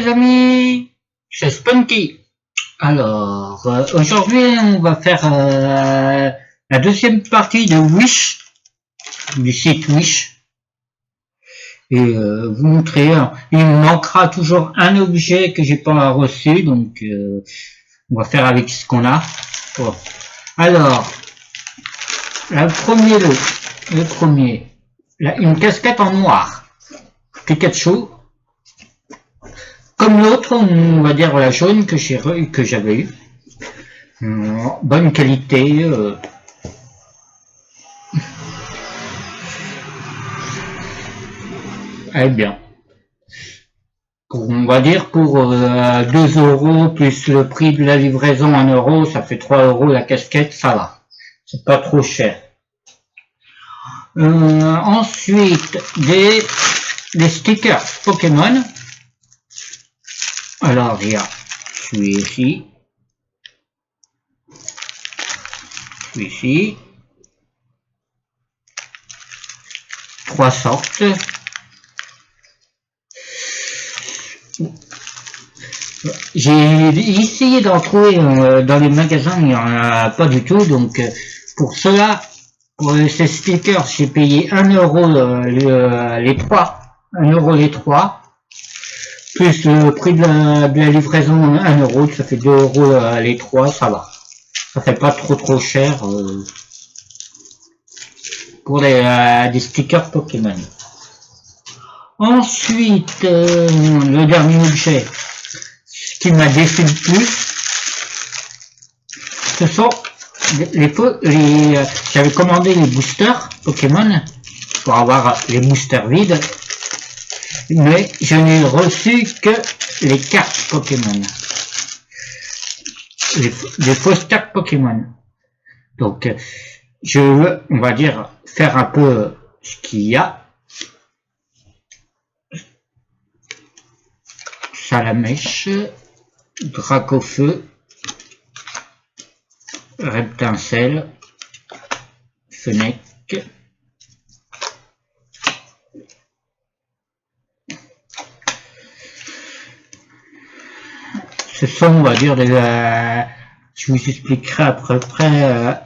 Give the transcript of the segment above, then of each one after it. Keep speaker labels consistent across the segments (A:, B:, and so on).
A: Les amis, c'est Spunky. Alors, aujourd'hui, on va faire la deuxième partie de Wish, du site Wish. Et vous montrer, il me manquera toujours un objet que j'ai pas reçu, donc on va faire avec ce qu'on a. Bon. Alors, le premier, une casquette en noir, Pikachu. Comme l'autre, on va dire la jaune que j'avais eu. Bonne qualité. Elle est bien. On va dire pour 2 € plus le prix de la livraison 1 €, ça fait 3 € la casquette, ça va. C'est pas trop cher. Ensuite, des stickers Pokémon. Alors, il y a celui-ci, celui-ci, 3 sortes. J'ai essayé d'en trouver dans les magasins, mais il n'y en a pas du tout, donc pour cela, pour ces stickers, j'ai payé 1 € les 3, 1 € les 3. Plus le prix de la livraison 1 €, ça fait 2 € les 3, ça va. Ça fait pas trop cher pour des stickers Pokémon. Ensuite, le dernier objet, ce qui m'a déçu le plus, ce sont j'avais commandé les boosters Pokémon pour avoir les boosters vides. Mais je n'ai reçu que les cartes Pokémon. Les fausses cartes Pokémon. Donc, je veux, on va dire, faire un peu ce qu'il y a. Salamèche, Dracofeu, Reptincelle, Fennec. Ce sont, on va dire, je vous expliquerai à peu près,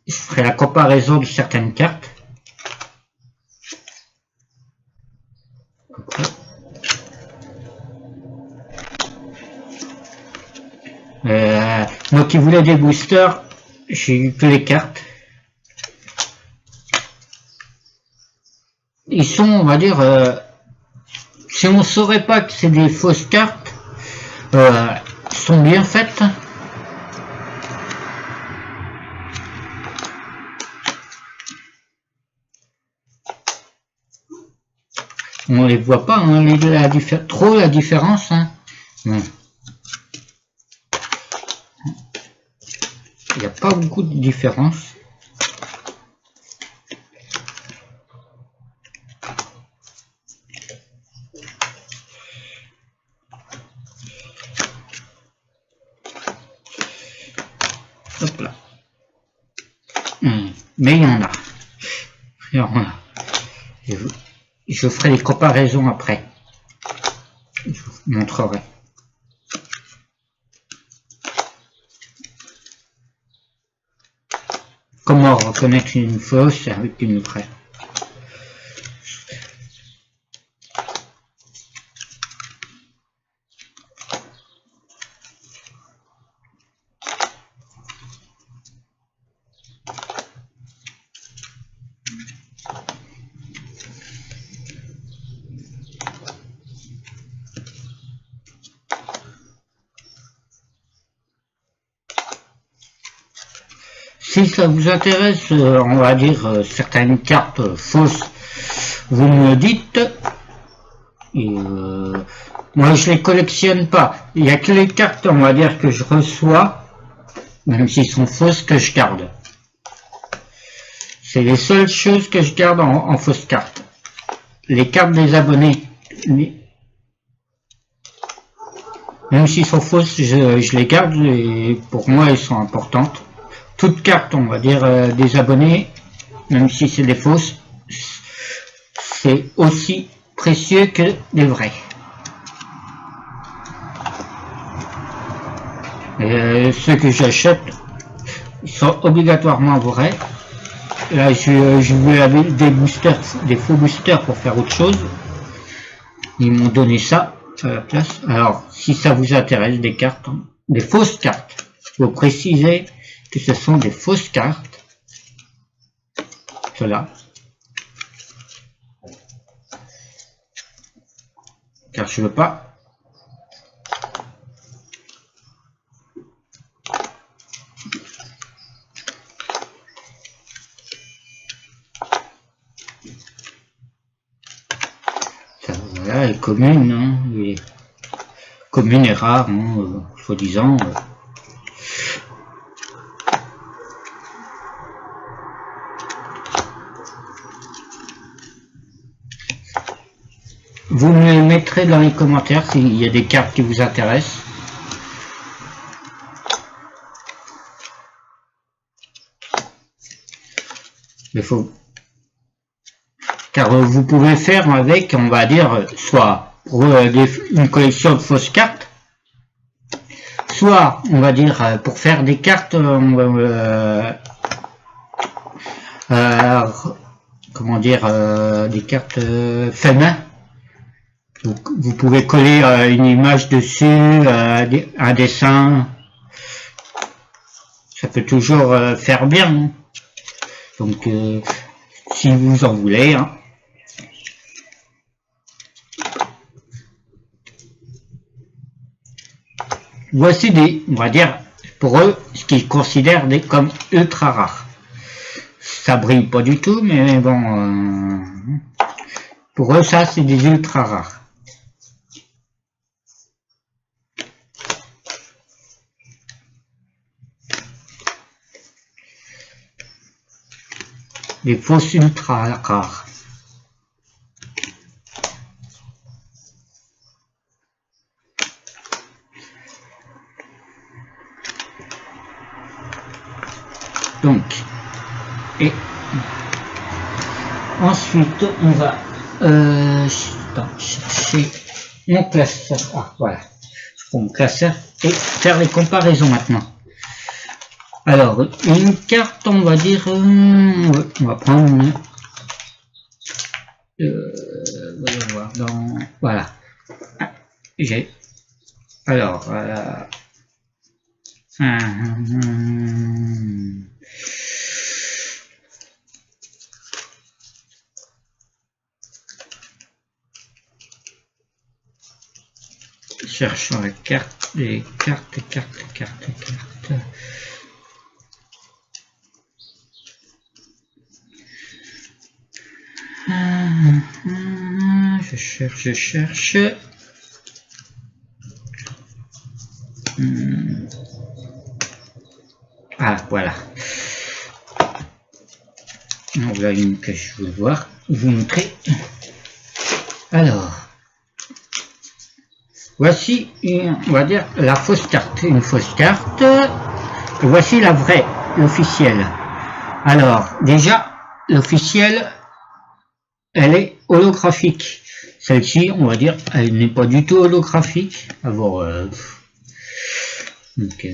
A: je ferai la comparaison de certaines cartes. Moi qui voulais des boosters, j'ai eu que les cartes. Ils sont, on va dire, si on ne saurait pas que c'est des fausses cartes, sont bien faites. On les voit pas, hein, trop la différence. Hein. Il n'y a pas beaucoup de différence. Hop là. Mais il y en a. Je ferai les comparaisons après. Je vous montrerai. Comment reconnaître une fausse avec une vraie. Si ça vous intéresse, on va dire certaines cartes fausses, vous me le dites. Et, moi je les collectionne pas. Il n'y a que les cartes, on va dire, que je reçois, même s'ils sont fausses, que je garde. C'est les seules choses que je garde en fausses cartes. Les cartes des abonnés, même s'ils sont fausses, je les garde et pour moi elles sont importantes. Toute carte, on va dire, des abonnés, même si c'est des fausses, c'est aussi précieux que des vrais. Ceux que j'achète sont obligatoirement vrais. Là, je veux des boosters, des faux boosters pour faire autre chose. Ils m'ont donné ça à la place. Alors, si ça vous intéresse, des cartes, des fausses cartes, il faut préciser que ce sont des fausses cartes. Cela. Car je veux pas. Voilà, elle est commune, hein, et commune et rare, hein, soi-disant. Vous me mettrez dans les commentaires s'il y a des cartes qui vous intéressent. Il faut... Car vous pouvez faire avec, on va dire, soit pour une collection de fausses cartes, soit, on va dire, pour faire des cartes, comment dire, des cartes fan main. Vous pouvez coller une image dessus, un dessin. Ça peut toujours faire bien. Donc, si vous en voulez. Hein. Voici des, on va dire, pour eux, ce qu'ils considèrent comme ultra rares. Ça brille pas du tout, mais bon, pour eux, ça, c'est des ultra rares. Des fausses ultra rares. Donc, et ensuite on va chercher mon classeur. Ah voilà, je prends mon classeur et faire les comparaisons maintenant. Alors, une carte, on va dire, on va prendre une, voyons voir dans, voilà, j'ai, alors, voilà, cherchons la carte, les cartes. Je cherche. Ah, voilà. Voilà une que je veux voir, vous montrer. Alors, voici une, on va dire la fausse carte, une fausse carte. Voici la vraie, l'officielle. Alors, déjà, l'officielle, elle est holographique. Celle-ci, on va dire, elle n'est pas du tout holographique. Alors, donc,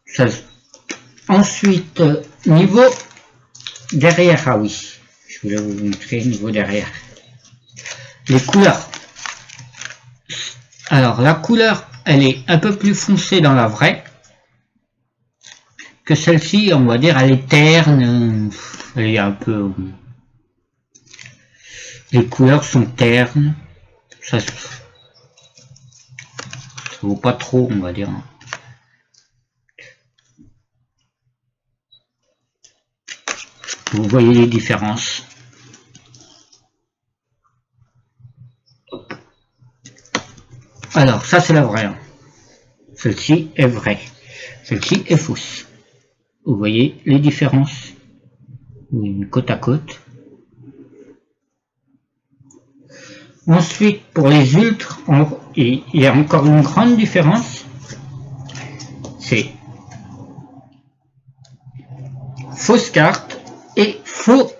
A: ça, ensuite, niveau derrière, ah oui, je voulais vous montrer niveau derrière. Les couleurs. Alors, la couleur, elle est un peu plus foncée dans la vraie que celle-ci, on va dire, elle est terne, elle est un peu... Les couleurs sont ternes, ça vaut pas trop, on va dire. Vous voyez les différences. Alors, ça c'est la vraie. Celle-ci est vraie. Celle-ci est fausse. Vous voyez les différences. Côte à côte. Ensuite, pour les ultres, il y a encore une grande différence. C'est fausse carte et faux,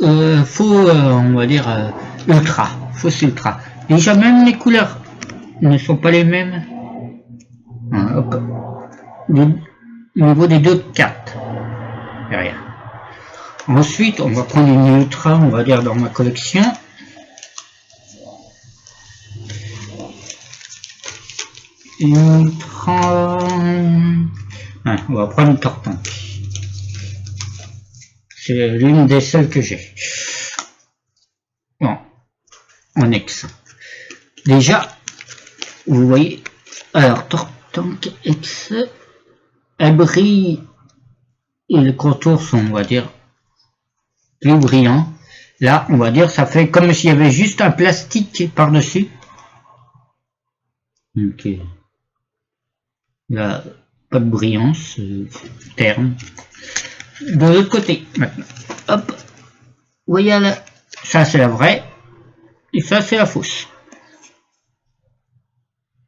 A: on va dire, ultra. Fausse ultra. Déjà, même les couleurs ne sont pas les mêmes. Hop. Au niveau des deux cartes. Derrière. Ensuite, on va prendre une Ultra, on va dire, dans ma collection. Une Ultra... Ah, on va prendre une Tortank. C'est l'une des seules que j'ai. Bon, en ex. Déjà, vous voyez, alors Tortank X, elle brille et les contours sont, on va dire, plus brillants. Là, on va dire, ça fait comme s'il y avait juste un plastique par-dessus. Ok. Là, pas de brillance, terne. De l'autre côté, maintenant. Hop. Vous voyez là, ça c'est la vraie. Et ça c'est la fausse.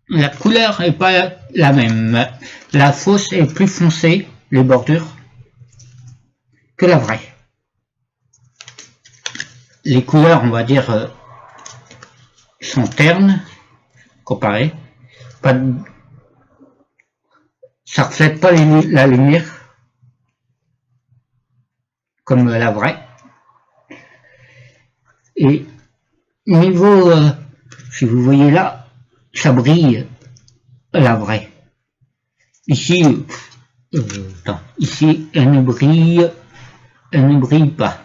A: La couleur est pas la même. La fausse est plus foncée, les bordures, que la vraie. Les couleurs, on va dire, sont ternes, comparées. Pas de... Ça reflète pas la lumière, comme la vraie. Et niveau, si vous voyez là, ça brille la vraie. Ici, ici elle ne brille pas.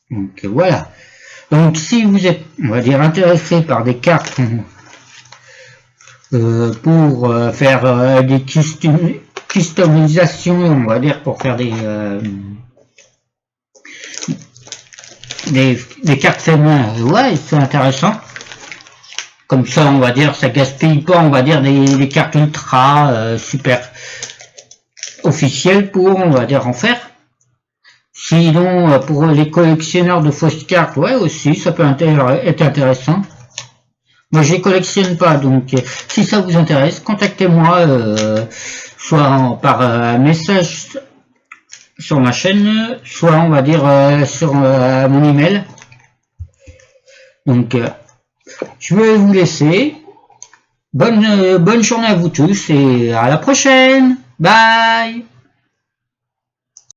A: Donc voilà. Donc si vous êtes, on va dire, intéressé par des cartes pour faire des customisations, on va dire, pour faire des cartes fait main, ouais, c'est intéressant. Comme ça, on va dire, ça gaspille pas, on va dire, des cartes ultra super officielles pour, on va dire, en faire. Sinon, pour les collectionneurs de fausses cartes, ouais, aussi, ça peut être intéressant. Moi, je les collectionne pas, donc si ça vous intéresse, contactez-moi, soit par message sur ma chaîne, soit on va dire sur mon email. Donc, je vais vous laisser. Bonne journée à vous tous et à la prochaine. Bye.